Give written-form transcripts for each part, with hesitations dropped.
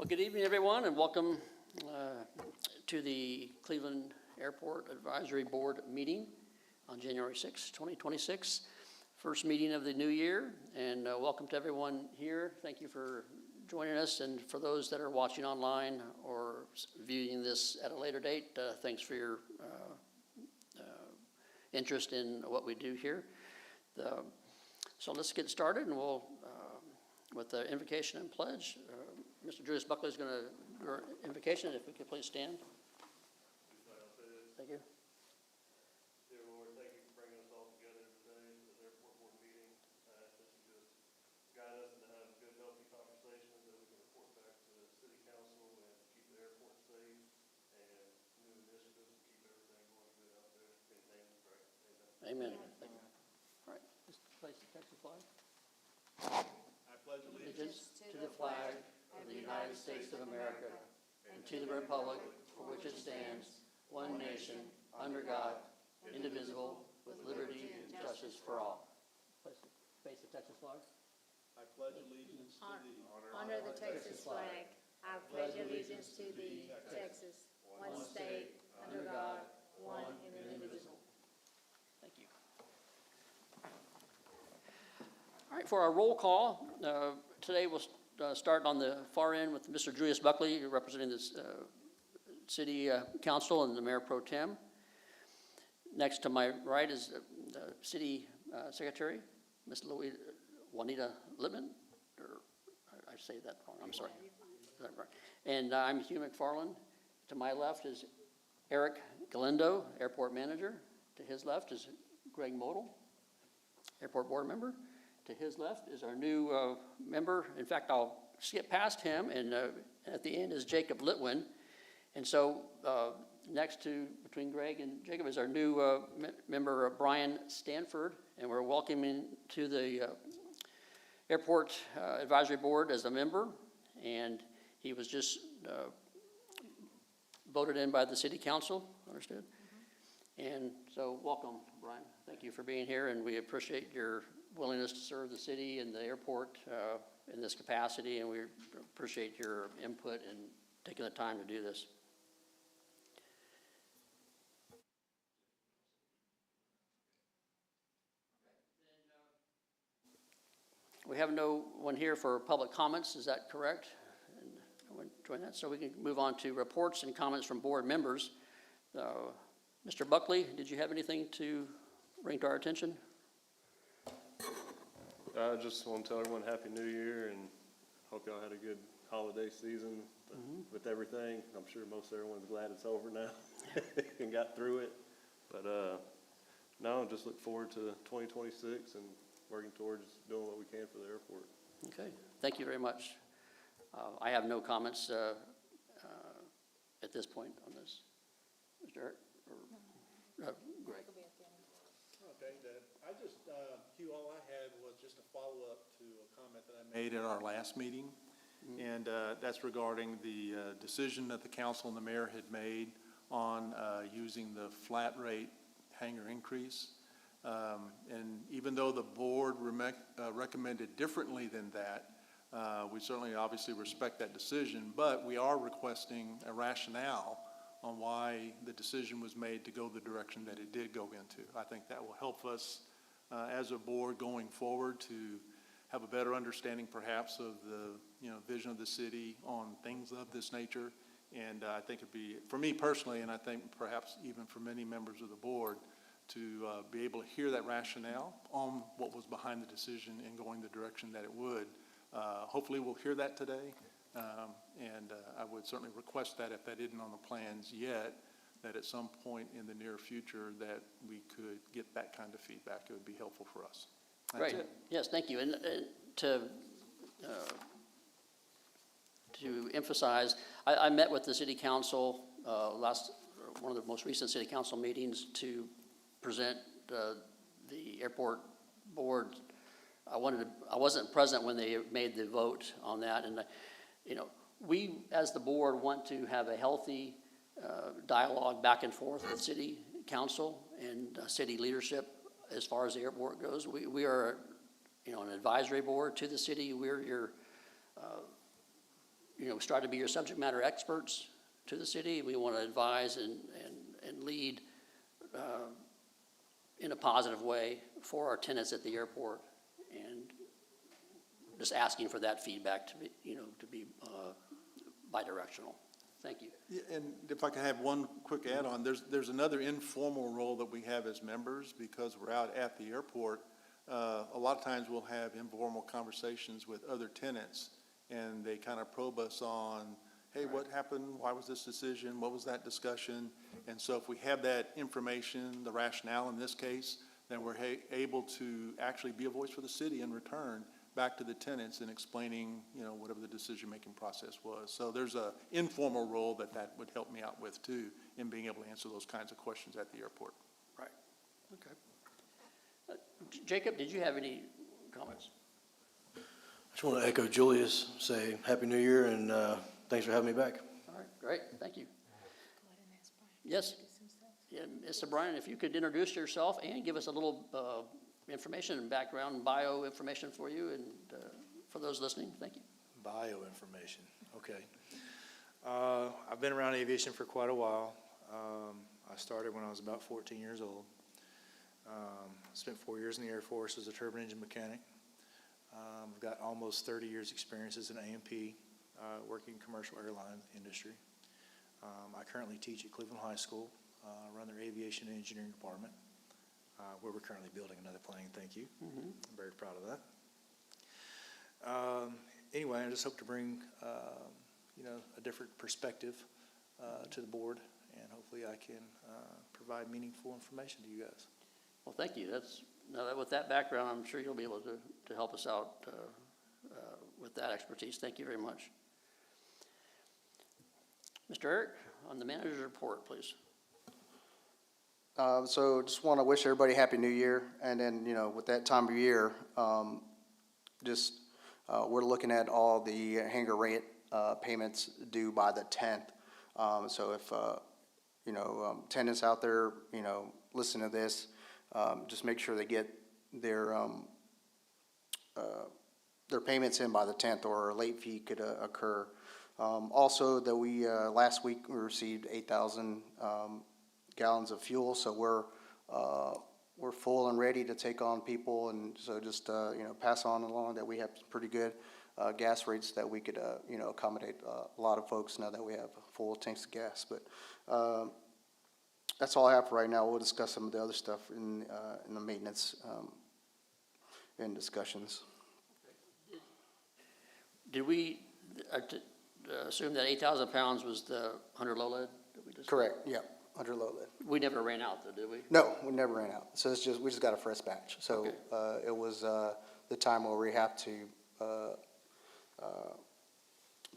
Good evening, everyone, and welcome to the Cleveland Airport Advisory Board meeting on January 6, 2026. First meeting of the new year, and welcome to everyone here. Thank you for joining us, and for those that are watching online or viewing this at a later date, thanks for your interest in what we do here. So let's get started, and we'll, with the invocation and pledge, Mr. Julius Buckley is going to do our invocation. If we could please stand. Thank you. Dear Lord, thank you for bringing us all together today for the airport board meeting. I ask that you just guide us to have good, healthy conversations that we can report back to the city council and keep the airport safe and new initiatives to keep everything going good out there. In the name of Christ. Amen. Amen. Thank you. All right, just place the Texas flag. I pledge Allegiance to the flag of the United States of America and to the republic for which it stands, one nation, under God, indivisible, with liberty and justice for all. Face the Texas flag. I pledge allegiance to thee. Honor the Texas flag. I pledge allegiance to thee, Texas, one state, under God, one and indivisible. Thank you. All right, for our roll call, today we'll start on the far end with Mr. Julius Buckley, representing the City Council and the Mayor Pro Tem. Next to my right is the City Secretary, Ms. Juanita Lippman, or I say that wrong, I'm sorry. Is that right? And I'm Hugh McFarland. To my left is Eric Galindo, Airport Manager. To his left is Greg Model, Airport Board Member. To his left is our new member. In fact, I'll skip past him, and at the end is Jacob Litwin. And so next to, between Greg and Jacob, is our new member, Brian Stanford, and we're welcoming to the Airport Advisory Board as a member, and he was just voted in by the City Council, understood? Mm-hmm. And so welcome, Brian. Thank you for being here, and we appreciate your willingness to serve the city and the airport in this capacity, and we appreciate your input and taking the time to do this. We have no one here for public comments, is that correct? And no one join that, so we can move on to reports and comments from board members. Mr. Buckley, did you have anything to bring to our attention? I just want to tell everyone Happy New Year and hope y'all had a good holiday season with everything. I'm sure most everyone's glad it's over now and got through it. But no, just look forward to 2026 and working towards doing what we can for the airport. Okay, thank you very much. I have no comments at this point on this. Mr. Eric, or Greg. Okay, I just, Hugh, all I had was just a follow-up to a comment that I made at our last meeting. Mm-hmm. And that's regarding the decision that the council and the mayor had made on using the flat rate hangar increase. And even though the board recommended differently than that, we certainly obviously respect that decision, but we are requesting a rationale on why the decision was made to go the direction that it did go into. I think that will help us as a board going forward to have a better understanding perhaps of the vision of the city on things of this nature. And I think it'd be, for me personally, and I think perhaps even for many members of the board, to be able to hear that rationale on what was behind the decision and going the direction that it would. Hopefully we'll hear that today. And I would certainly request that if that isn't on the plans yet, that at some point in the near future that we could get that kind of feedback. It would be helpful for us. That's Right. it. Yes, thank you. And to emphasize, I met with the City Council one of the most recent City Council meetings to present the airport board. I wasn't present when they made the vote on that, and we as the board want to have a healthy dialogue back and forth with City Council and city leadership as far as the airport goes. We are, an advisory board to the city. We're your strive to be your subject matter experts to the city. We want to advise and lead in a positive way for our tenants at the airport, and just asking for that feedback to be bidirectional. Thank you. Yeah, and if I can have one quick add-on, there's another informal role that we have as members, because we're out at the airport. A lot of times we'll have informal conversations with other tenants, and they kind of probe us on, hey, what happened? Why was this decision? What was that discussion? And so if we have that information, the rationale in this case, then we're able to actually be a voice for the city in return back to the tenants in explaining, whatever the decision-making process was. So there's a informal role that would help me out with too, in being able to answer those kinds of questions at the airport. Right. Okay. Jacob, did you have any comments? I just want to echo Julius, say Happy New Year, and thanks for having me back. All right, great, thank you. Yes. Yeah, Mr. Bryan, if you could introduce yourself and give us a little information and background and bio information for you and for those listening, thank you. Bio information, okay. I've been around aviation for quite a while. I started when I was about 14 years old. Spent 4 years in the Air Force as a turbine engine mechanic. I've got almost 30 years experience as an A&P, working in commercial airline industry. I currently teach at Cleveland High School, run their aviation and engineering department, where we're currently building another plane, thank you. I'm very proud of that. Anyway, I just hope to bring, a different perspective to the board, and hopefully I can provide meaningful information to you guys. Well, thank you. With that background, I'm sure you'll be able to help us out with that expertise. Thank you very much. Mr. Eric, on the manager's report, please. So just want to wish everybody Happy New Year. And then, with that time of year, we're looking at all the hangar rate payments due by the 10th. So if, tenants out there, listen to this, just make sure they get their payments in by the 10th, or a late fee could occur. Also, that last week we received 8,000 gallons of fuel, so we're full and ready to take on people, and so just pass on along that we have pretty good gas rates that we could accommodate a lot of folks now that we have full tanks of gas. But that's all I have for right now. We'll discuss some of the other stuff in the maintenance and discussions. Did we assume that 8,000 pounds was the 100 low lead that we just? Correct. Yeah, under low lead. We never ran out though, did we? No, we never ran out. So we just got a fresh batch. So Okay. it was the time where we have to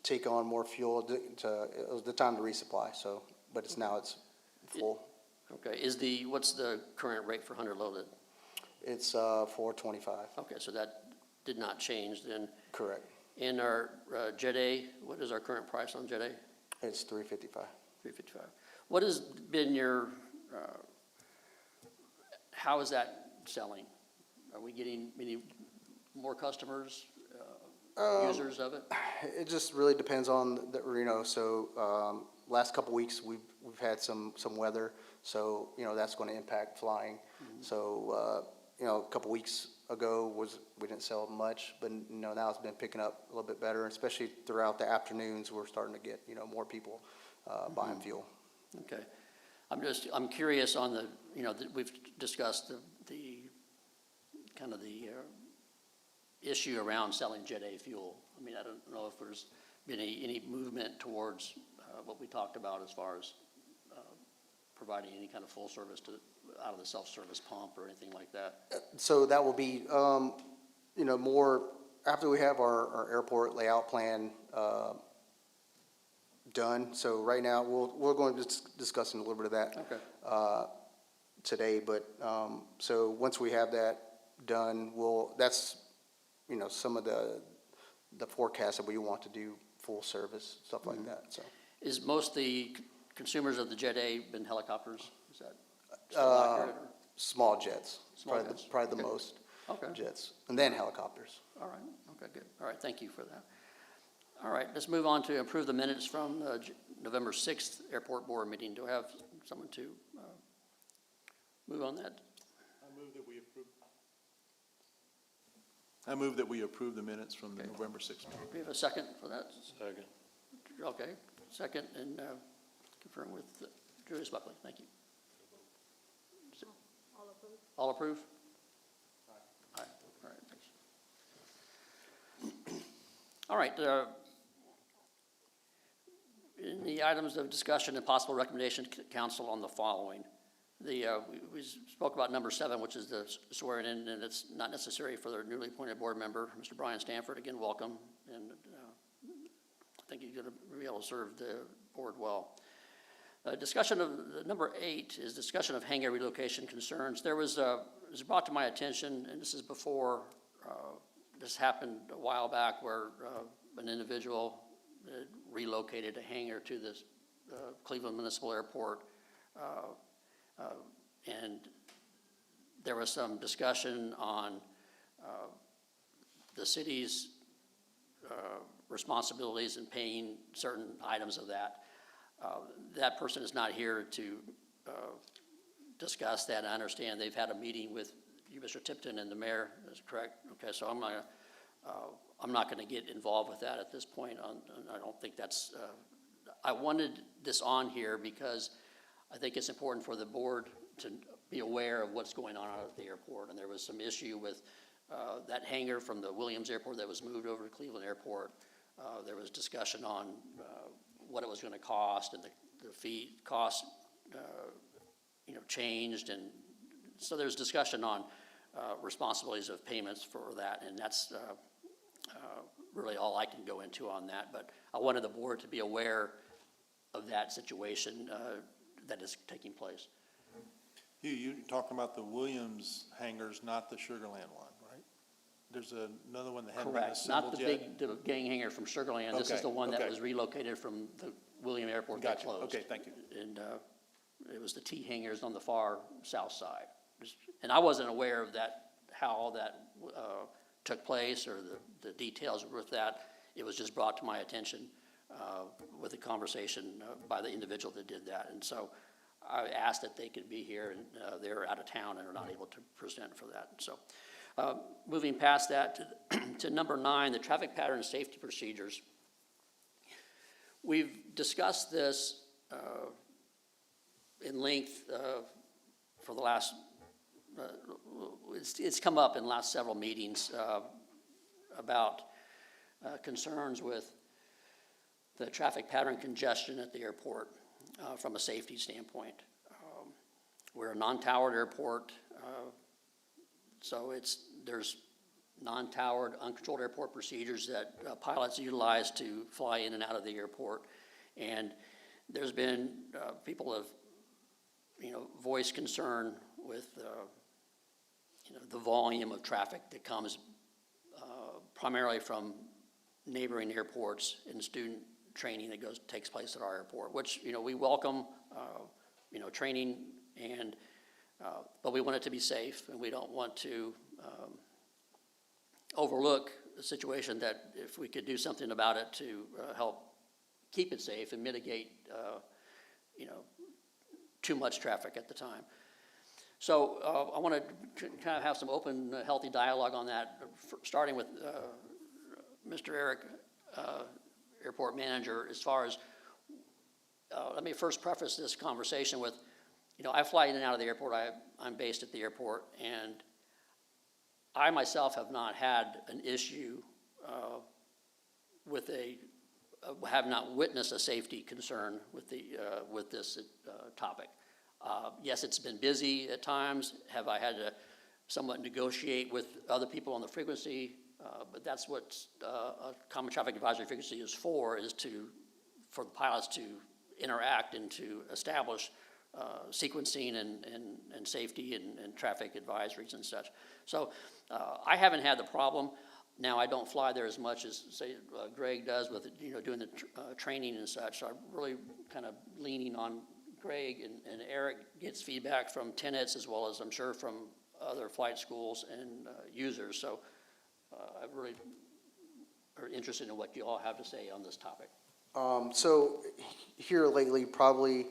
take on more fuel. It was the time to resupply. So, but it's full. Okay. What's the current rate for 100 low lead? It's $4.25. Okay, so that did not change then. Correct. In our Jet A, what is our current price on Jet A? It's $3.55. $3.55. What has been how is that selling? Are we getting any more customers, users of it? It just really depends on so last couple weeks we've had some weather, so that's going to impact flying. Mm-hmm. So a couple weeks ago we didn't sell much, but now it's been picking up a little bit better, especially throughout the afternoons. We're starting to get more people buying fuel. Okay, I'm curious on the we've discussed the kind of the issue around selling Jet A fuel. I mean, I don't know if there's been any movement towards what we talked about as far as providing any kind of full service out of the self-service pump or anything like that. So that will be, more after we have our airport layout plan done. So right now we're going to be discussing a little bit of that today. But so once we have that done, that's some of the forecasts that we want to do full service stuff like that. So is most the consumers of the Jet A been helicopters? Is that still accurate? Small jets, Small jets. probably the Okay. most Okay. jets, and then helicopters. All right. Okay, good. All right, thank you for that. All right, let's move on to approve the minutes from November 6th Airport Board meeting. Do I have someone to move on that? I move that we approve the minutes from the November 6th meeting. Do we have a second for that? Second. Okay, second, and confirm with Julius Buckley. Thank you. All approved? All approve? Aye. All right, thanks. All right, in the items of discussion and possible recommendation to council on the following. We spoke about number 7, which is the swearing in, and it's not necessary for the newly appointed board member, Mr. Brian Stanford. Again, welcome, and I think you're going to be able to serve the board well. Discussion of number 8 is discussion of hangar relocation concerns. It was brought to my attention, and this is before this happened a while back, where an individual relocated a hangar to the Cleveland Municipal Airport, and there was some discussion on the city's responsibilities in paying certain items of that. That person is not here to discuss that. I understand they've had a meeting with you, Mr. Tipton, and the mayor. That's correct. Okay, so I'm not going to get involved with that at this point. I don't think that's. I wanted this on here because I think it's important for the board to be aware of what's going on out at the airport. And there was some issue with that hangar from the Williams Airport that was moved over to Cleveland Airport. There was discussion on what it was going to cost, and the fee cost, changed, and so there's discussion on responsibilities of payments for that, and that's really all I can go into on that. But I wanted the board to be aware of that situation that is taking place. You're talking about the Williams hangars, not the Sugar Land one, right? There's another one that hadn't been Correct, not assembled yet? the gang hangar from Sugar Land. This is Okay, the one that okay. was relocated from the William Airport that Gotcha. closed. Okay, thank you. And it was the T hangars on the far south side. And I wasn't aware of that, how all that took place, or the details with that. It was just brought to my attention with a conversation by the individual that did that. And so I asked that they could be here, and they're out of town and are not able to present for that. So moving past that to number 9, the traffic pattern and safety procedures. We've discussed this in length for the last, it's come up in the last several meetings about concerns with the traffic pattern congestion at the airport from a safety standpoint. We're a non-towered airport, so there's non-towered, uncontrolled airport procedures that pilots utilize to fly in and out of the airport. And there's been, people have, voiced concern with, the volume of traffic that comes primarily from neighboring airports and student training that takes place at our airport, which, we welcome, training, and, but we want it to be safe, and we don't want to overlook the situation that if we could do something about it to help keep it safe and mitigate, too much traffic at the time. So I want to kind of have some open, healthy dialogue on that, starting with Mr. Eric, airport manager, as far as, let me first preface this conversation with, I fly in and out of the airport. I'm based at the airport, and I myself have not had an issue have not witnessed a safety concern with this topic. Yes, it's been busy at times. Have I had to somewhat negotiate with other people on the frequency? But that's what a common traffic advisory frequency is for the pilots to interact and to establish sequencing and safety and traffic advisories and such. So I haven't had the problem. Now, I don't fly there as much as, say, Greg does with, doing the training and such. So I'm really kind of leaning on Greg, and Eric gets feedback from tenants as well as, I'm sure, from other flight schools and users. So I really are interested in what you all have to say on this topic. So here lately, probably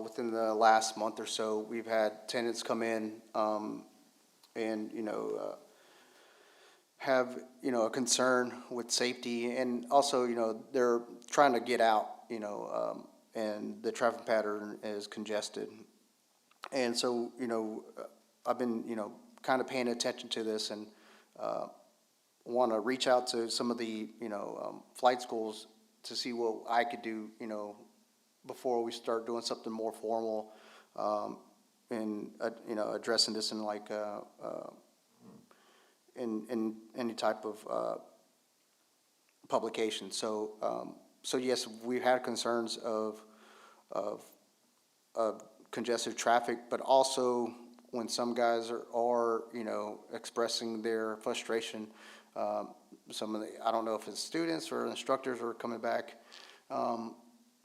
within the last month or so, we've had tenants come in and, have, a concern with safety, and also, they're trying to get out, and the traffic pattern is congested. And so, I've been, kind of paying attention to this, and want to reach out to some of the, flight schools to see what I could do, before we start doing something more formal, and, addressing this in like, in any type of publication. So yes, we've had concerns of congested traffic, but also when some guys are expressing their frustration, some of the, I don't know if it's students or instructors are coming back on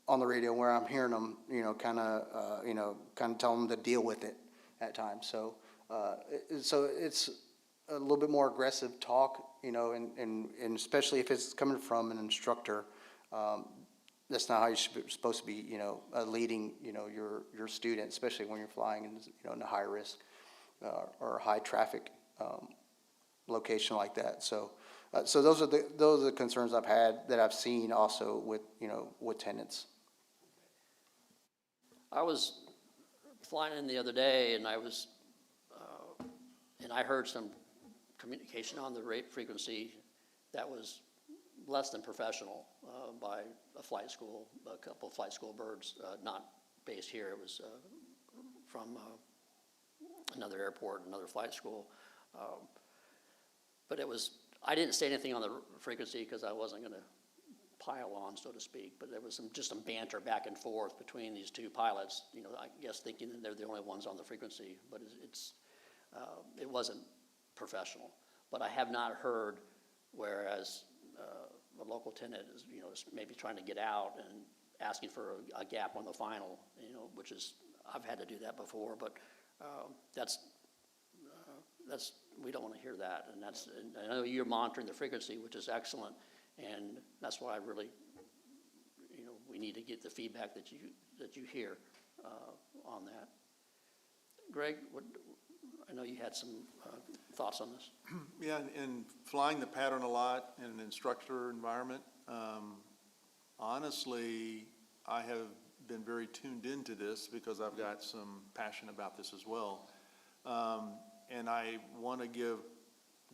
the radio where I'm hearing them, kind of tell them to deal with it at times. So it's a little bit more aggressive talk, and especially if it's coming from an instructor. That's not how you're supposed to be, leading, your student, especially when you're flying in a high risk or high traffic location like that. So those are the concerns I've had that I've seen also with tenants. I was flying in the other day, and I heard some communication on the rate frequency that was less than professional by a flight school, a couple of flight school birds, not based here. It was from another airport, another flight school. But I didn't say anything on the frequency because I wasn't going to pile on, so to speak, but there was just some banter back and forth between these two pilots, I guess thinking that they're the only ones on the frequency, but it wasn't professional. But I have not heard, whereas a local tenant is, is maybe trying to get out and asking for a gap on the final, which is, I've had to do that before, but that's we don't want to hear that, and I know you're monitoring the frequency, which is excellent, and that's why I really, we need to get the feedback that you hear on that. Greg, I know you had some thoughts on this. Yeah, in flying the pattern a lot in an instructor environment, honestly, I have been very tuned into this because I've got some passion about this as well. And I want to give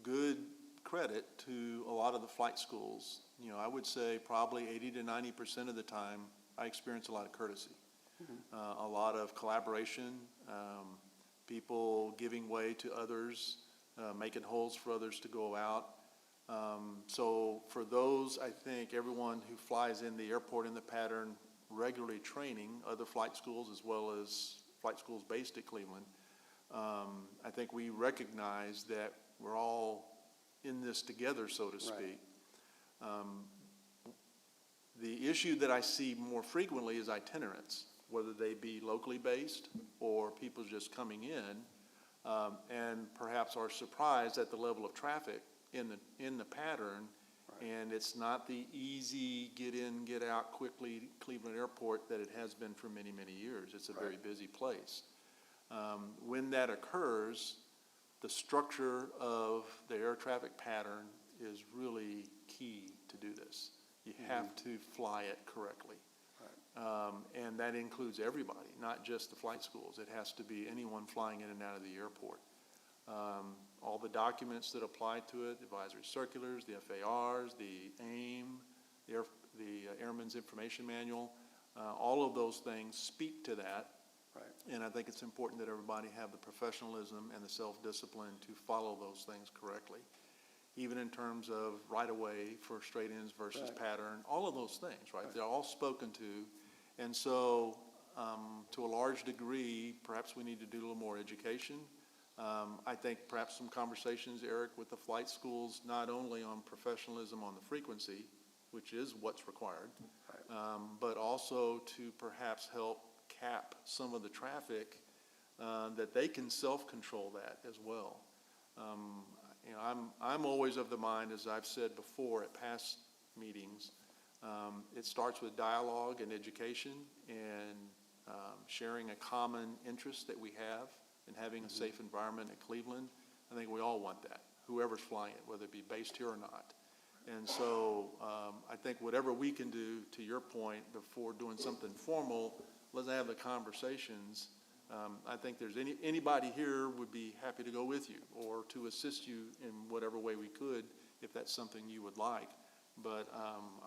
good credit to a lot of the flight schools. I would say probably 80 to 90% of the time, I experience a lot of courtesy, a lot of collaboration, people giving way to others, making holes for others to go out. So for those, I think everyone who flies in the airport in the pattern, regularly training other flight schools as well as flight schools based at Cleveland, I think we recognize that we're all in this together, so to speak. Right. The issue that I see more frequently is itinerants, whether they be locally based or people just coming in, and perhaps are surprised at the level of traffic in the pattern. Right. And it's not the easy get in, get out quickly Cleveland Airport that it has been for many, many years. It's a very busy place. When that occurs, the structure of the air traffic pattern is really key to do this. You have to fly it correctly. Right. And that includes everybody, not just the flight schools. It has to be anyone flying in and out of the airport. All the documents that apply to it, advisory circulars, the FARs, the AIM, the Airman's Information Manual, all of those things speak to that. Right. And I think it's important that everybody have the professionalism and the self-discipline to follow those things correctly, even in terms of right-of-way for straight-ins versus pattern, all of those things, right? They're all spoken to. And so to a large degree, perhaps we need to do a little more education. I think perhaps some conversations, Eric, with the flight schools, not only on professionalism on the frequency, which is what's required, but also to perhaps help cap some of the traffic, that they can self-control that as well. You know, I'm always of the mind, as I've said before at past meetings, it starts with dialogue and education and sharing a common interest that we have in having a safe environment in Cleveland. I think we all want that, whoever's flying it, whether it be based here or not. And so I think whatever we can do, to your point, before doing something formal, let's have the conversations. I think there's anybody here would be happy to go with you or to assist you in whatever way we could, if that's something you would like. But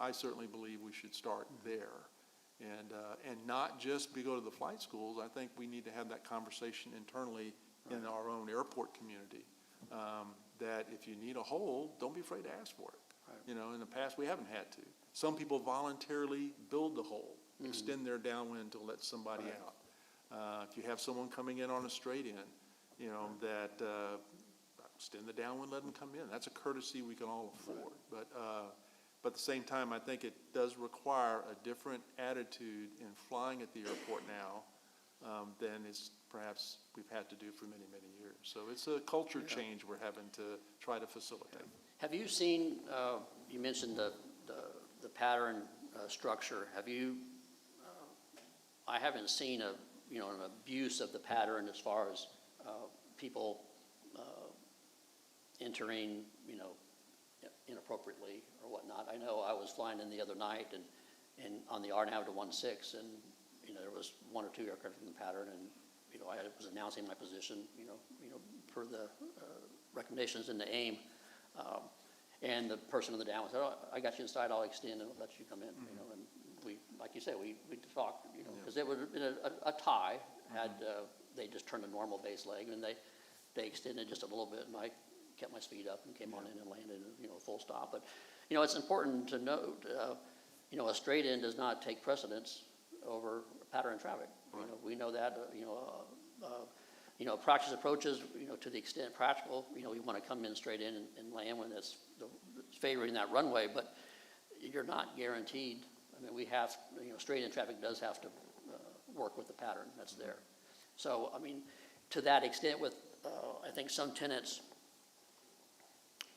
I certainly believe we should start there. And not just go to the flight schools. I think we need to have that conversation internally in our own airport community. That if you need a hole, don't be afraid to ask for it. Right. You know, in the past, we haven't had to. Some people voluntarily build the hole, extend their downwind to let somebody out. If you have someone coming in on a straight in, you know, that extend the downwind, let them come in. That's a courtesy we can all afford. But at the same time, I think it does require a different attitude in flying at the airport now than is perhaps we've had to do for many, many years. So it's a culture change we're having to try to facilitate. Have you seen, you mentioned the pattern structure. Have you, I haven't seen an abuse of the pattern as far as people entering, inappropriately or whatnot. I know I was flying in the other night and on the RNAV to 16, and, there was one or two aircraft in the pattern, and, I was announcing my position, per the recommendations in the AIM. And the person on the down said, "Oh, I got you inside, I'll extend and let you come in," and we, like you said, we talked, because it would have been a tie had they just turned a normal base leg, and they extended just a little bit, and I kept my speed up and came on in and landed, full stop. But, it's important to note, a straight in does not take precedence over pattern traffic. Right. We know that, practice approaches, to the extent practical, we want to come in straight in and land when it's favoring that runway, but you're not guaranteed. I mean, we have, straight in traffic does have to work with the pattern that's there. So, I mean, to that extent with, I think some tenants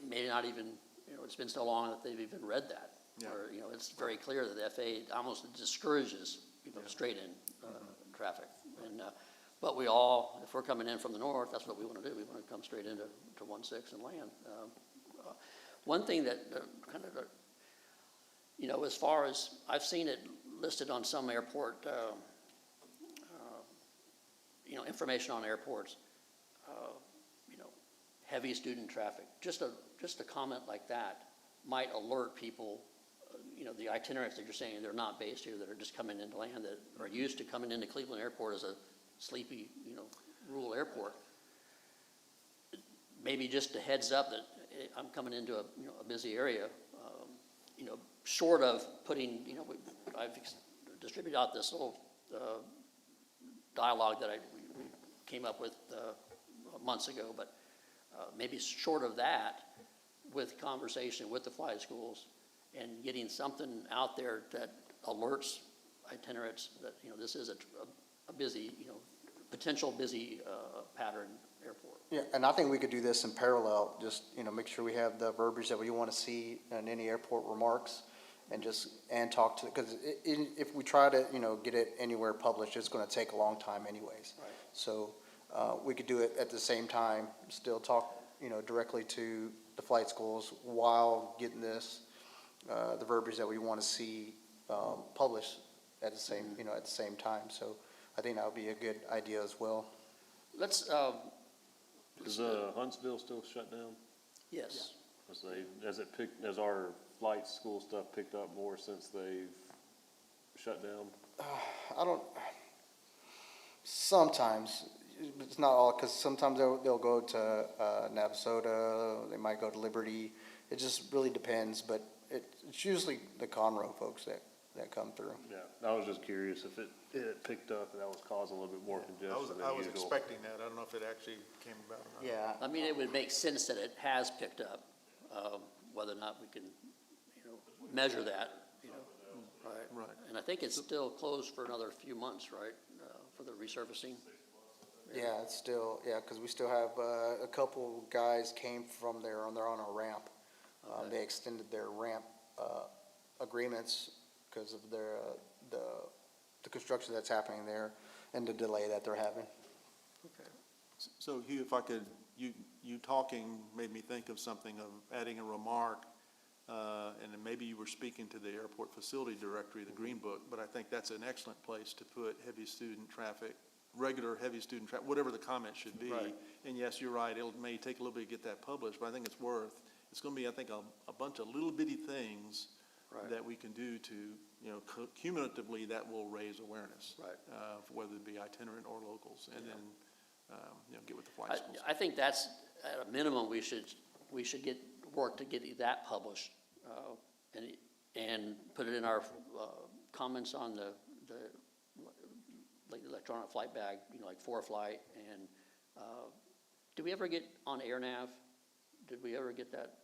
may not even, it's been so long that they've even read that. Yeah. Or, it's very clear that the FAA almost discourages, straight in traffic. And, but we all, if we're coming in from the north, that's what we want to do. We want to come straight into 16 and land. One thing that kind of, as far as, I've seen it listed on some airport, information on airports, heavy student traffic. Just a comment like that might alert people, the itineraries that you're saying they're not based here, that are just coming into land, that are used to coming into Cleveland Airport as a sleepy, rural airport. Maybe just a heads up that I'm coming into a busy area, short of putting, I've distributed out this little dialogue that we came up with months ago, but maybe short of that, with conversation with the flight schools and getting something out there that alerts itineraries that, this is a busy, potential busy pattern airport. Yeah, and I think we could do this in parallel, just, make sure we have the verbiage that we want to see in any airport remarks and talk to, because if we try to, get it anywhere published, it's going to take a long time anyways. Right. So we could do it at the same time, still talk, directly to the flight schools while getting this, the verbiage that we want to see published at the same, at the same time. So I think that would be a good idea as well. Let's, Is Huntsville still shut down? yes. Has our flight school stuff picked up more since they've shut down? Sometimes, it's not all, because sometimes they'll go to Navasota, they might go to Liberty. It just really depends, but it's usually the Conroe folks that come through. Yeah, I was just curious if it picked up and that was causing a little bit more congestion than I was usual. expecting that. I don't know if it actually came about or not. Yeah. I mean, it would make sense that it has picked up, whether or not we can, measure that, Right. Right. And I think it's still closed for another few months, right, for the resurfacing? Yeah, it's still, yeah, because we still have, a couple guys came from there they're on a ramp. Okay. They extended their ramp, agreements because of their, the construction that's happening there and the delay that they're having. Okay. So Hugh, if I could, you talking made me think of something of adding a remark, and then maybe you were speaking to the airport facility directory, the Green Book, but I think that's an excellent place to put heavy student traffic, regular heavy student traffic, whatever the comment should be. Right. And yes, you're right, it may take a little bit to get that published, but I think it's gonna be, I think, a bunch of little bitty things Right. that we can do to, cumulatively, that will raise awareness. Right. Whether it be itinerant or locals, and then, get with the flight schools. I think that's, at a minimum, we should work to get that published, and put it in our, comments on the like electronic flight bag, like ForeFlight, and, did we ever get on AirNav? Did we ever get that?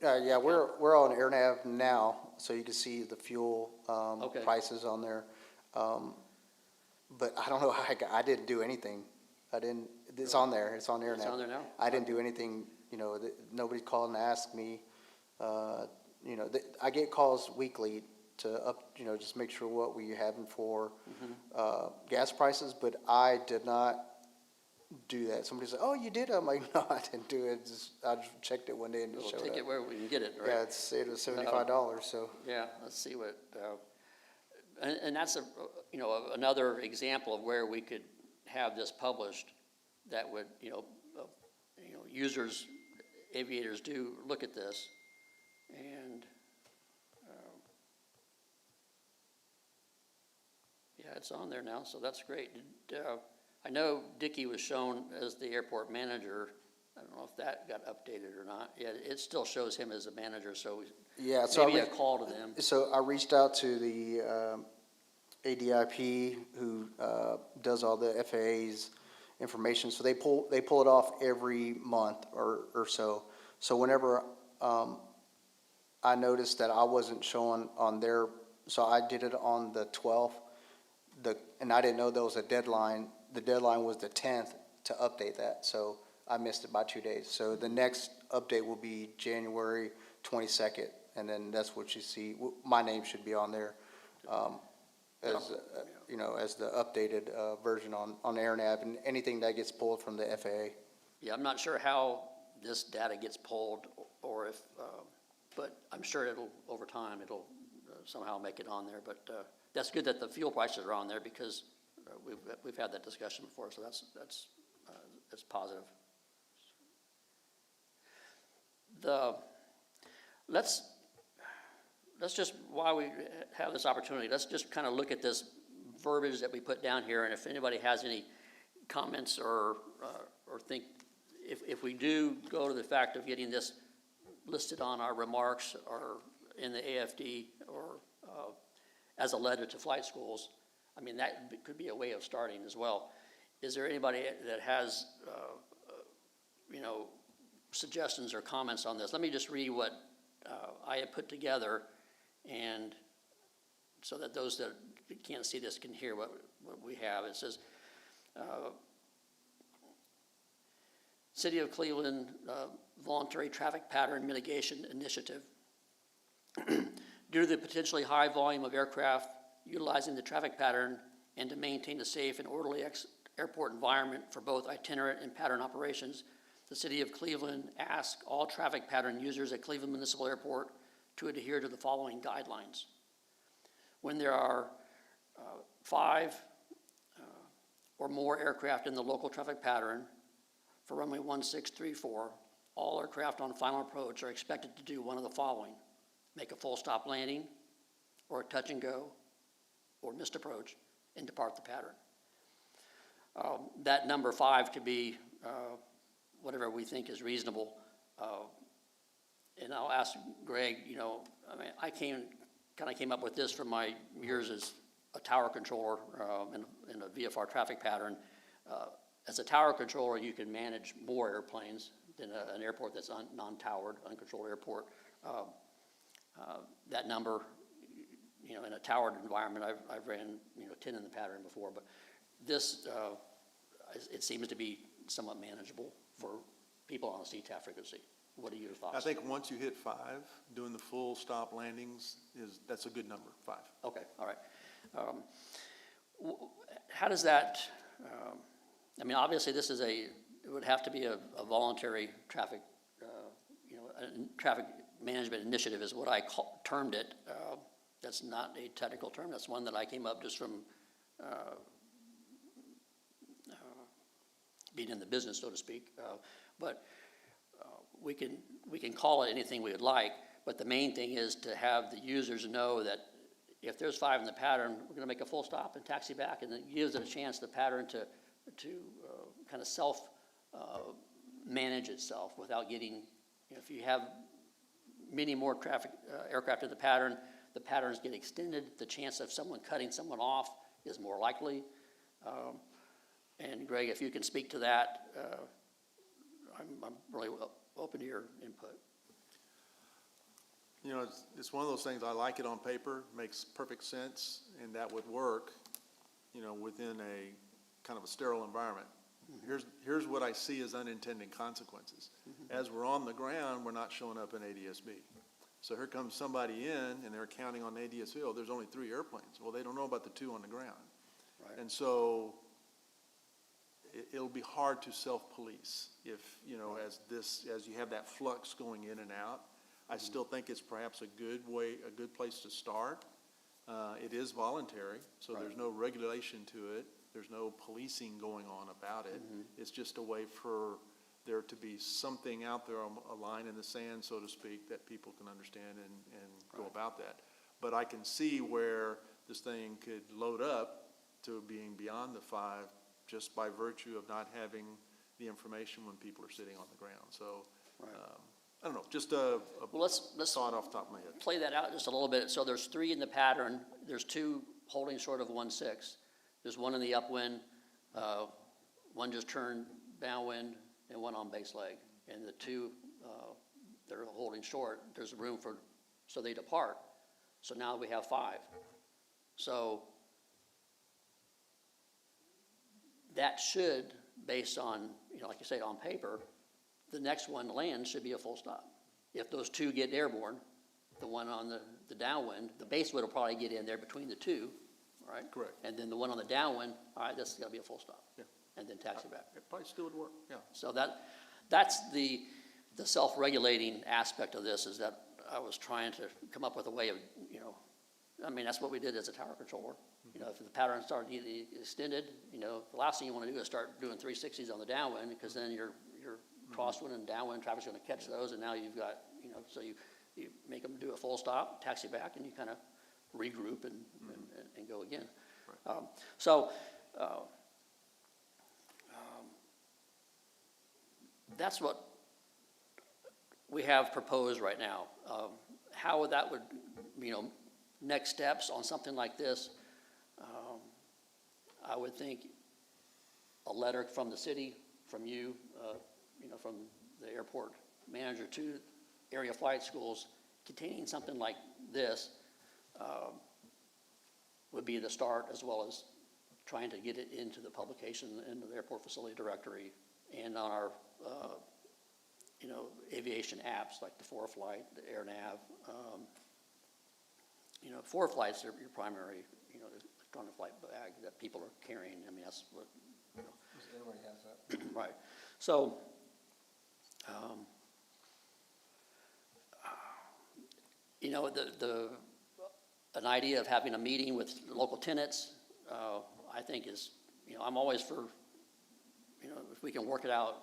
Yeah, we're on AirNav now, so you can see the fuel, Okay. prices on there. But I don't know how I didn't do anything. It's on there, it's on AirNav. It's on there now? I didn't do anything, nobody called and asked me. I get calls weekly to just make sure what we having for, gas prices, but I did not do that. Somebody said, "Oh, you did?" I'm like, "No, I didn't do it. I just checked it one day and it We'll showed take it up." where we can get it, right? Yeah, it was $75, so. Yeah, let's see what, and that's another example of where we could have this published that would, users, aviators do look at this, and, yeah, it's on there now, so that's great. I know Dickey was shown as the airport manager. I don't know if that got updated or not. Yeah, it still shows him as a manager, so Yeah, so maybe a call to them. So I reached out to the ADIP who does all the FAA's information. So they pull it off every month or so. So whenever I noticed that I wasn't showing on their, so I did it on the 12th, and I didn't know there was a deadline. The deadline was the 10th to update that. So I missed it by 2 days. So the next update will be January 22nd. And then that's what you see. My name should be on there as the updated version on AirNav and anything that gets pulled from the FAA. Yeah, I'm not sure how this data gets pulled or if, but I'm sure over time, it'll somehow make it on there. But that's good that the fuel prices are on there because we've had that discussion before, so that's positive. Let's just, while we have this opportunity, let's just kind of look at this verbiage that we put down here, and if anybody has any comments or think, if we do go to the fact of getting this listed on our remarks or in the AFD or as a letter to flight schools, I mean, that could be a way of starting as well. Is there anybody that has, suggestions or comments on this? Let me just read what I have put together, and so that those that can't see this can hear what we have. It says, City of Cleveland Voluntary Traffic Pattern Mitigation Initiative. Due to the potentially high volume of aircraft utilizing the traffic pattern and to maintain a safe and orderly airport environment for both itinerant and pattern operations, the City of Cleveland asks all traffic pattern users at Cleveland Municipal Airport to adhere to the following guidelines. When there are 5 or more aircraft in the local traffic pattern for runway 1634, all aircraft on final approach are expected to do one of the following: make a full stop landing, or a touch and go, or missed approach, and depart the pattern. That number 5 could be whatever we think is reasonable. And I'll ask Greg, I came up with this from my years as a tower controller in a VFR traffic pattern. As a tower controller, you can manage more airplanes than an airport that's non-towered, uncontrolled airport. That number, in a towered environment, I've ran, 10 in the pattern before, but this, it seems to be somewhat manageable for people on a CTAF frequency. What are your thoughts? I think once you hit 5, doing the full stop landings that's a good number, 5. Okay, all right. How does that, I mean, obviously, this is it would have to be a voluntary traffic, traffic management initiative is what I termed it. That's not a technical term. That's one that I came up just from being in the business, so to speak. But we can call it anything we would like, but the main thing is to have the users know that if there's 5 in the pattern, we're going to make a full stop and taxi back, and it gives it a chance, the pattern, to kind of manage itself without getting, if you have many more traffic aircraft in the patterns get extended, the chance of someone cutting someone off is more likely. And Greg, if you can speak to that, I'm really open to your input. It's one of those things, I like it on paper, makes perfect sense, and that would work, within a kind of a sterile environment. Here's what I see as unintended consequences. As we're on the ground, we're not showing up in ADSB. So here comes somebody in, and they're counting on ADSB, oh, there's only 3 airplanes. Well, they don't know about the 2 on the ground. Right. And so it'll be hard to self-police if, as you have that flux going in and out. I still think it's perhaps a good place to start. It is voluntary, so Right. there's no regulation to it. There's no policing going on about it. It's just a way for there to be something out there, a line in the sand, so to speak, that people can understand and go about that. But I can see where this thing could load up to being beyond the 5 just by virtue of not having the information when people are sitting on the ground. So, Right. I don't know, just a Well, let's thought off the top of my head. play that out just a little bit. So there's 3 in the pattern. There's 2 holding short of 1-6. There's 1 in the upwind, 1 just turned downwind, and 1 on base leg. And the 2 that are holding short, there's room so they depart. So now we have 5. So that should, based on, like you say, on paper, the next one to land should be a full stop. If those 2 get airborne, the one on the downwind, the base would probably get in there between the 2, right? Correct. And then the one on the downwind, all right, this is gonna be a full stop. Yeah. And then taxi back. It probably still would work, yeah. So that's the self-regulating aspect of this, is that I was trying to come up with a way of, that's what we did as a tower controller. If the pattern started getting extended, the last thing you want to do is start doing 360s on the downwind, because then your crosswind and downwind traffic's going to catch those, and now you've got, so you make them do a full stop, taxi back, and you kind of regroup and go again. Right. That's what we have proposed right now. How that would, next steps on something like this, I would think a letter from the city, from you, from the airport manager to area flight schools containing something like this would be the start, as well as trying to get it into the publication in the airport facility directory and on our aviation apps like the ForeFlight, the AirNav. ForeFlight's your primary, electronic flight bag that people are carrying. That's what. Everybody has that. Right. So, an idea of having a meeting with local tenants, I think is, I'm always for, if we can work it out,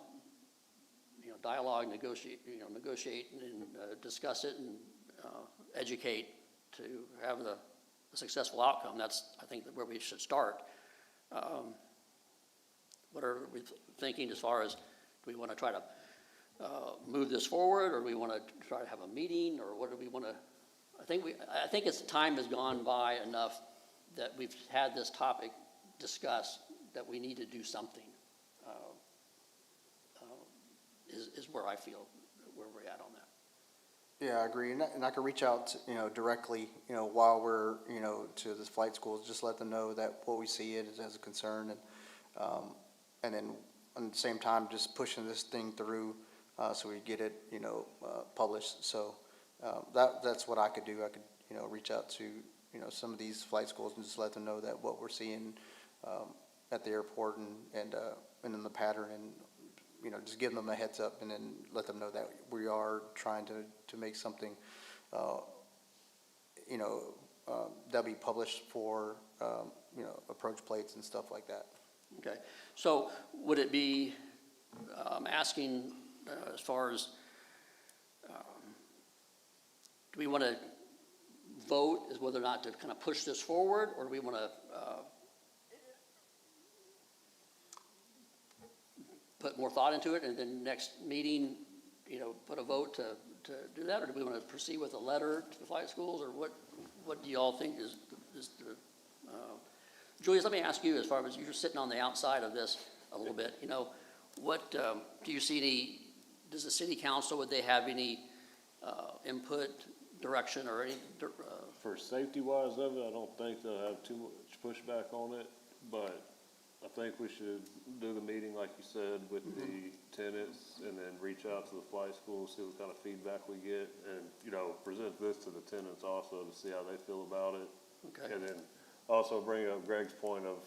dialogue, negotiate and discuss it and educate to have the successful outcome. That's, I think, where we should start. What are we thinking as far as, do we want to try to move this forward, or do we want to try to have a meeting, or what do we want to? I think it's time has gone by enough that we've had this topic discussed that we need to do something. Is where I feel where we're at on that. Yeah, I agree, and I can reach out, directly, while we're, to the flight schools, just let them know that what we see it as a concern, and and then at the same time, just pushing this thing through, so we get it, published. So, that's what I could do. I could, reach out to, some of these flight schools and just let them know that what we're seeing, at the airport and in the pattern, and, just give them a heads up, and then let them know that we are trying to make something, that'll be published for, approach plates and stuff like that. Okay, so would it be asking as far as, do we want to vote as whether or not to kind of push this forward, or do we want to put more thought into it, and then next meeting, put a vote to do that, or do we want to proceed with a letter to the flight schools, or what do you all think is the, Julius, let me ask you, as far as you're sitting on the outside of this a little bit, what, do you see any, does the city council, would they have any input, direction, or any, For safety-wise of it, I don't think they'll have too much pushback on it, but I think we should do the meeting, like you said, with the tenants, and then reach out to the flight schools, see what kind of feedback we get, and, present this to the tenants also to see how they feel about it. okay, And then also bring up Greg's point of,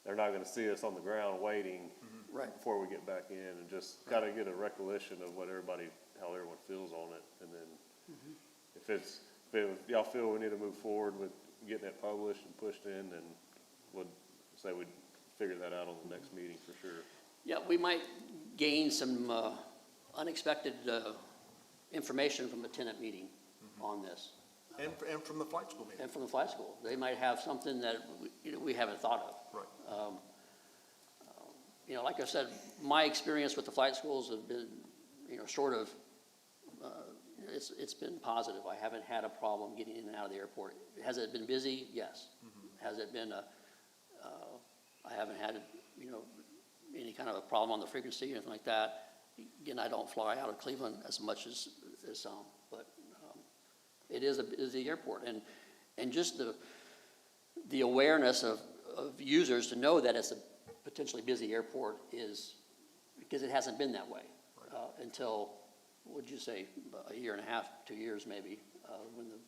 they're not gonna see us on the ground waiting right, before we get back in, and just kind of get a recollection of how everyone feels on it, and then if y'all feel we need to move forward with getting it published and pushed in, then we'd say we'd figure that out on the next meeting for sure. yeah, we might gain some unexpected information from the tenant meeting on this. And from the flight school meeting. And from the flight school, they might have something that we haven't thought of. Right. Like I said, my experience with the flight schools have been, sort of, it's been positive. I haven't had a problem getting in and out of the airport. Has it been busy? Yes. Has it been I haven't had, any kind of a problem on the frequency or anything like that. Again, I don't fly out of Cleveland as much as some, but it is a busy airport, and just the awareness of users to know that it's a potentially busy airport is, because it hasn't been that way until, would you say, a year and a half, 2 years maybe, when the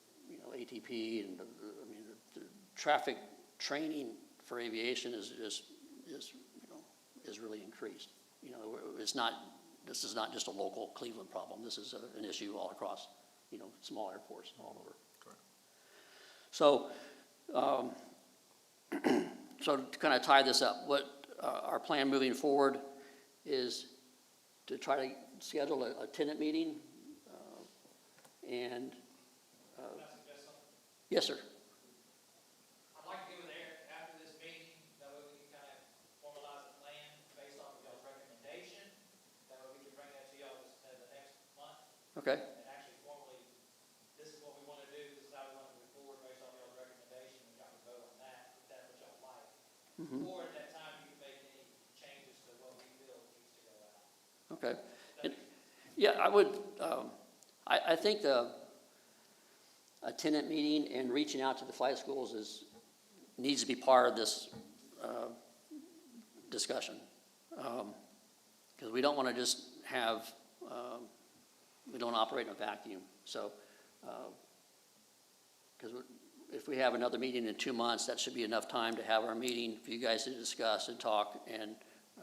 ATP and the traffic training for aviation is really increased. This is not just a local Cleveland problem. This is an issue all across, small airports all over. Correct. So, so to kind of tie this up, what our plan moving forward is to try to schedule a tenant meeting, and, Can I suggest something? yes, sir. I'd like to get with Eric after this meeting, that way we can kind of formalize a plan based off of y'all's recommendation. That way we can bring that to y'all at the next month Okay, and actually formally, this is what we want to do, this is how we want to move forward based off y'all's recommendation, and y'all can vote on that, if that's what y'all like. Or at that time, you can make any changes to what we feel needs to go out. okay. Yeah, I would, I think a tenant meeting and reaching out to the flight schools needs to be part of this discussion. Because we don't want to just have, we don't operate in a vacuum. So, because if we have another meeting in 2 months, that should be enough time to have our meeting for you guys to discuss and talk, and So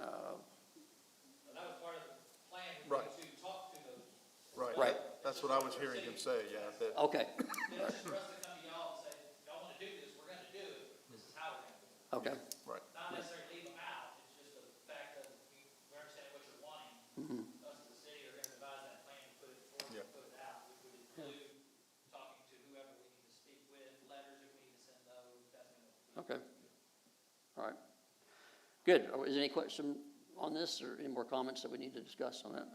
that was part of the plan, Right. to talk to those. Right. That's what I was hearing him say, yeah, that, okay, Then it's for us to come to y'all and say, y'all want to do this, we're going to do it, this is how we're going to do it. okay, right. Not necessarily leave them out, it's just the fact that we understand what you're wanting. Us as a city are going to devise that plan and put it forward, Yeah. and put it out, which would include talking to whoever we need to speak with, letters if we need to send those, that's going to. okay. All right. Good. Is there any question on this, or any more comments that we need to discuss on that?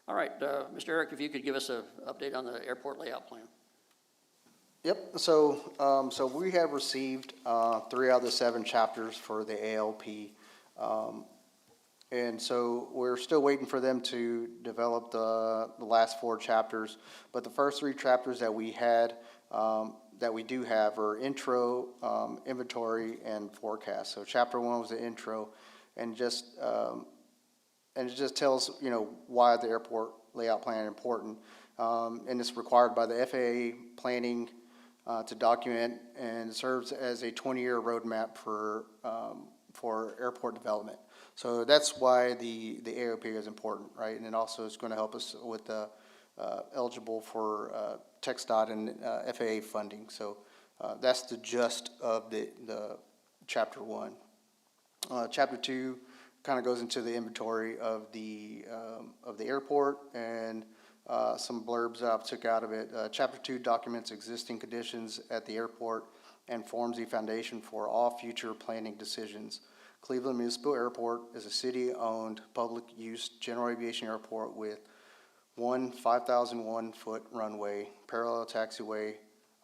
All right, Mr. Eric, if you could give us an update on the airport layout plan. Yep, so we have received 3 out of the 7 chapters for the ALP. And so we're still waiting for them to develop the last 4 chapters. But the first 3 chapters that we had, that we do have, are intro, inventory, and forecast. So chapter 1 was the intro, and it just tells, you know, why the airport layout plan is important. And it's required by the FAA planning to document, and serves as a 20-year roadmap for airport development. So that's why the AOP is important, right? And it also is going to help us with the eligible for TxDOT and FAA funding. So that's the gist of the Chapter 1. Chapter 2 kind of goes into the inventory of the airport, and some blurbs that I took out of it. Chapter 2 documents existing conditions at the airport and forms the foundation for all future planning decisions. Cleveland Municipal Airport is a city-owned, public-use general aviation airport with one 5,001-foot runway, parallel taxiway,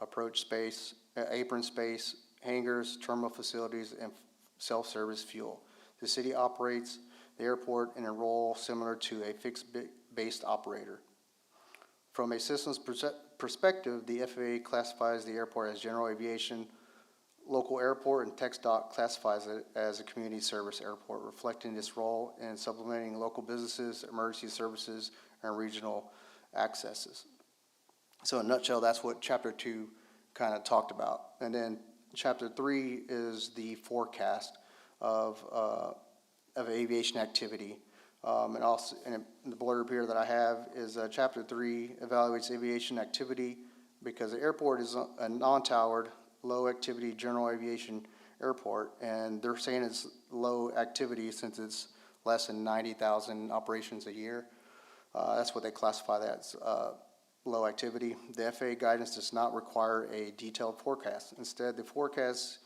approach space, apron space, hangars, terminal facilities, and self-service fuel. The city operates the airport in a role similar to a fixed-based operator. From a systems perspective, the FAA classifies the airport as general aviation, local airport, and TxDOT classifies it as a community service airport, reflecting its role in supplementing local businesses, emergency services, and regional accesses. So in a nutshell, that's what Chapter 2 kind of talked about. And then Chapter 3 is the forecast of aviation activity. And also, and the blurb here that I have is Chapter 3 evaluates aviation activity because the airport is a non-towered, low-activity general aviation airport, and they're saying it's low activity since it's less than 90,000 operations a year. That's what they classify that as, low activity. The FAA guidance does not require a detailed forecast. Instead, the forecast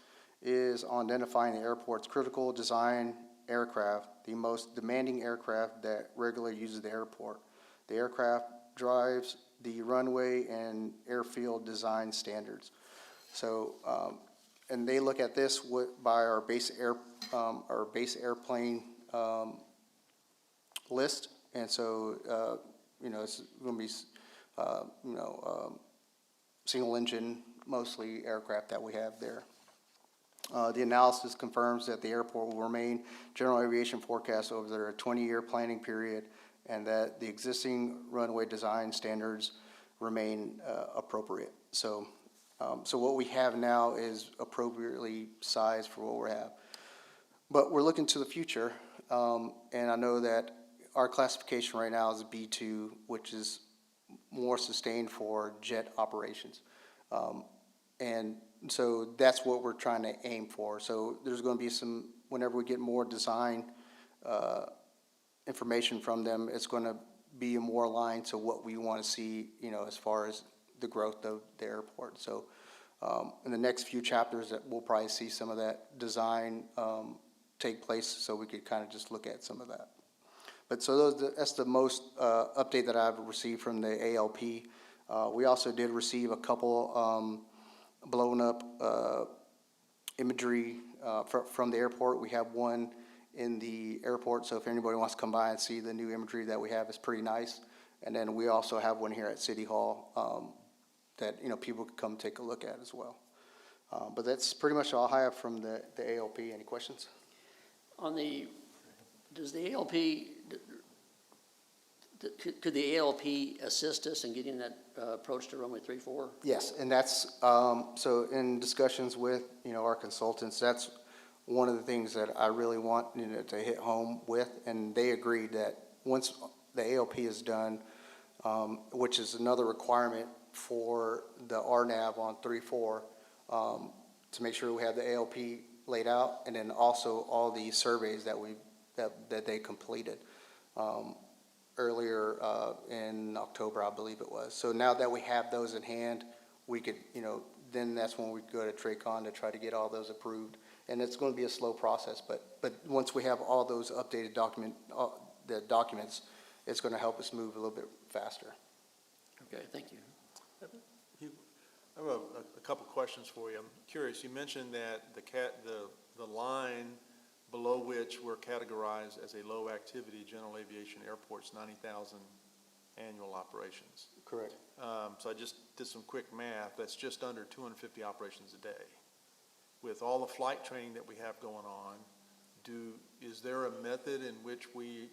is on identifying the airport's critical design aircraft, the most demanding aircraft that regularly uses the airport. The aircraft drives the runway and airfield design standards. So, and they look at this by our base airplane list, and so you know, it's going to be single engine mostly aircraft that we have there. The analysis confirms that the airport will remain general aviation forecast over their 20-year planning period, and that the existing runway design standards remain appropriate. So, so what we have now is appropriately sized for what we have. But we're looking to the future, and I know that our classification right now is B2, which is more sustained for jet operations. And so that's what we're trying to aim for. So there's going to be some, whenever we get more design information from them, it's going to be more aligned to what we want to see, you know, as far as the growth of the airport. So in the next few chapters, that we'll probably see some of that design take place, so we could kind of just look at some of that. But so that's the most update that I've received from the ALP. We also did receive a couple blown up imagery from the airport. We have one in the airport, so if anybody wants to come by and see the new imagery that we have, it's pretty nice. And then we also have one here at City Hall that, you know, people can come take a look at as well. But that's pretty much all I have from the ALP. Any questions? On the, does the ALP, could the ALP assist us in getting that approach to runway 34? Yes, and that's, so in discussions with, you know, our consultants, that's one of the things that I really want, you know, to hit home with, and they agreed that once the ALP is done, which is another requirement for the RNAV on 34, to make sure we have the ALP laid out, and then also all the surveys that that they completed earlier in October, I believe it was. So now that we have those in hand, we could, you know, then that's when we go to TRACON to try to get all those approved. And it's going to be a slow process, but once we have all those updated the documents, it's going to help us move a little bit faster. Okay, thank you. I have a couple questions for you. I'm curious, you mentioned that the line below which we're categorized as a low-activity general aviation airport's 90,000 annual operations. Correct. So I just did some quick math. That's just under 250 operations a day. With all the flight training that we have going on, is there a method in which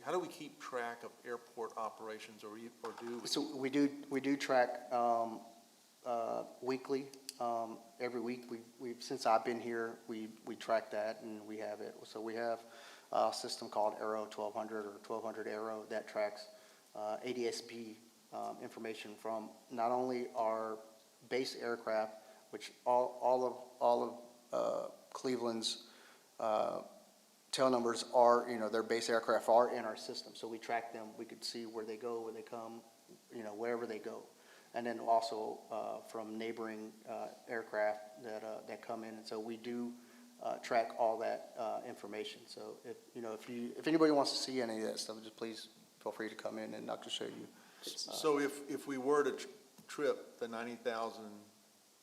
how do we keep track of airport operations, or do we? So we do track weekly. Every week, since I've been here, we track that and we have it. So we have a system called Aero 1200 or 1200 Aero that tracks ADSB information from not only our base aircraft, which all of Cleveland's tail numbers are, their base aircraft are in our system. So we track them. We could see where they go, where they come, wherever they go. And then also from neighboring aircraft that come in. And so we do track all that information. So if anybody wants to see any of that stuff, just please feel free to come in and I can show you. So if we were to trip the 90,000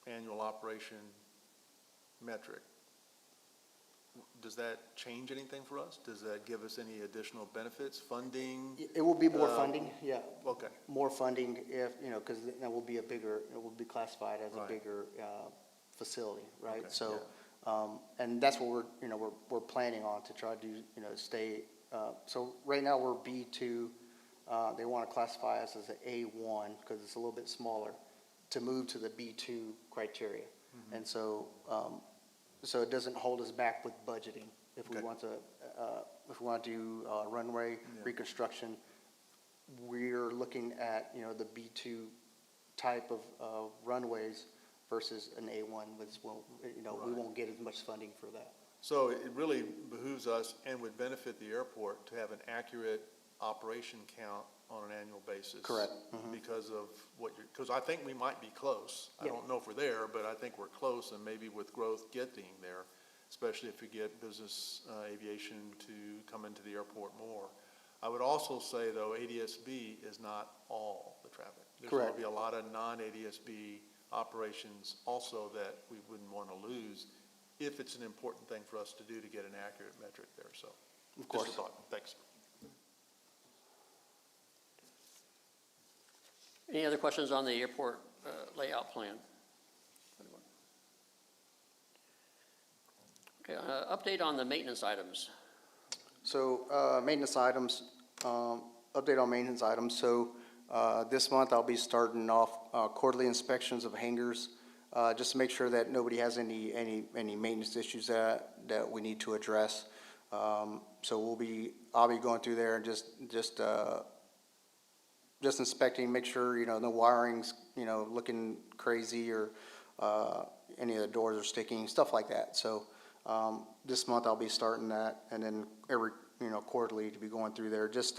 annual operation metric, does that change anything for us? Does that give us any additional benefits, funding? It will be more funding, yeah. Okay. More funding if, because that will be it will be classified as a Right. bigger facility, right? Okay, So, and that's what we're planning on to try to do, stay. So right now we're B2. They want to classify us as an A1 because it's a little bit smaller to move to the B2 criteria. Mm-hmm. And so, so it doesn't hold us back with budgeting. If we Okay. want to do runway Yeah. reconstruction, we're looking at, the B2 type of runways versus an A1, which will, we Right. won't get as much funding for that. So it really behooves us and would benefit the airport to have an accurate operation count on an annual basis. Correct. Mhm. Because of because I think we might be close. I Yeah. don't know if we're there, but I think we're close, and maybe with growth getting there, especially if we get business aviation to come into the airport more. I would also say, though, ADSB is not all the traffic. There's going Correct. to be a lot of non-ADSB operations also that we wouldn't want to lose if it's an important thing for us to do to get an accurate metric there, so. Of course. Just a thought. Thanks. Any other questions on the airport layout plan? Okay, update on the maintenance items. So maintenance items, update on maintenance items. So this month I'll be starting off quarterly inspections of hangars, just to make sure that nobody has any maintenance issues that we need to address. So I'll be going through there and just inspecting, make sure, no wiring's, looking crazy or any of the doors are sticking, stuff like that. So this month I'll be starting that, and then every, quarterly to be going through there, just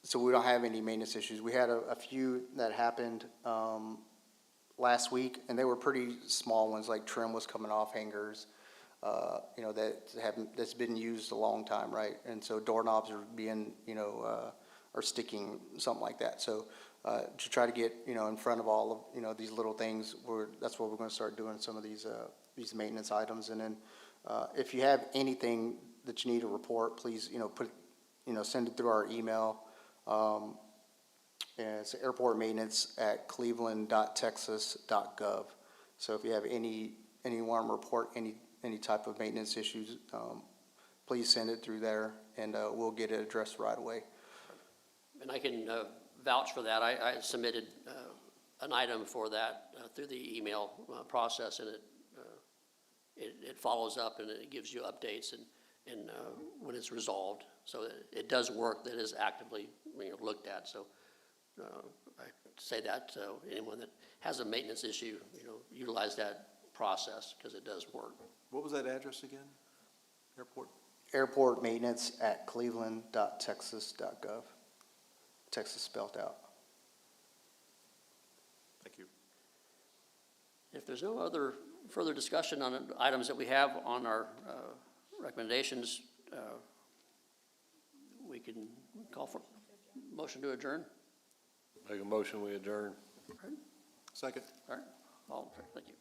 so we don't have any maintenance issues. We had a few that happened last week, and they were pretty small ones, like trim was coming off hangers, that's been used a long time, right? And so doorknobs are being, are sticking, something like that. So to try to get, in front of all of, these little things, that's what we're going to start doing, some of these maintenance items. And then if you have anything that you need to report, please, send it through our email. And it's airportmaintenance@cleveland.texas.gov. So if you have anyone report any type of maintenance issues, please send it through there, and we'll get it addressed right away. And I can vouch for that. I submitted an item for that through the email process, and it follows up and it gives you updates and when it's resolved. So it does work. That is actively looked at. So I say that to anyone that has a maintenance issue, utilize that process because it does work. What was that address again? Airport? Airportmaintenance@cleveland.texas.gov. Texas spelled out. Thank you. If there's no other further discussion on items that we have on our recommendations, we can call for motion to adjourn. Make a motion, we adjourn. Second. All right, all, thank you.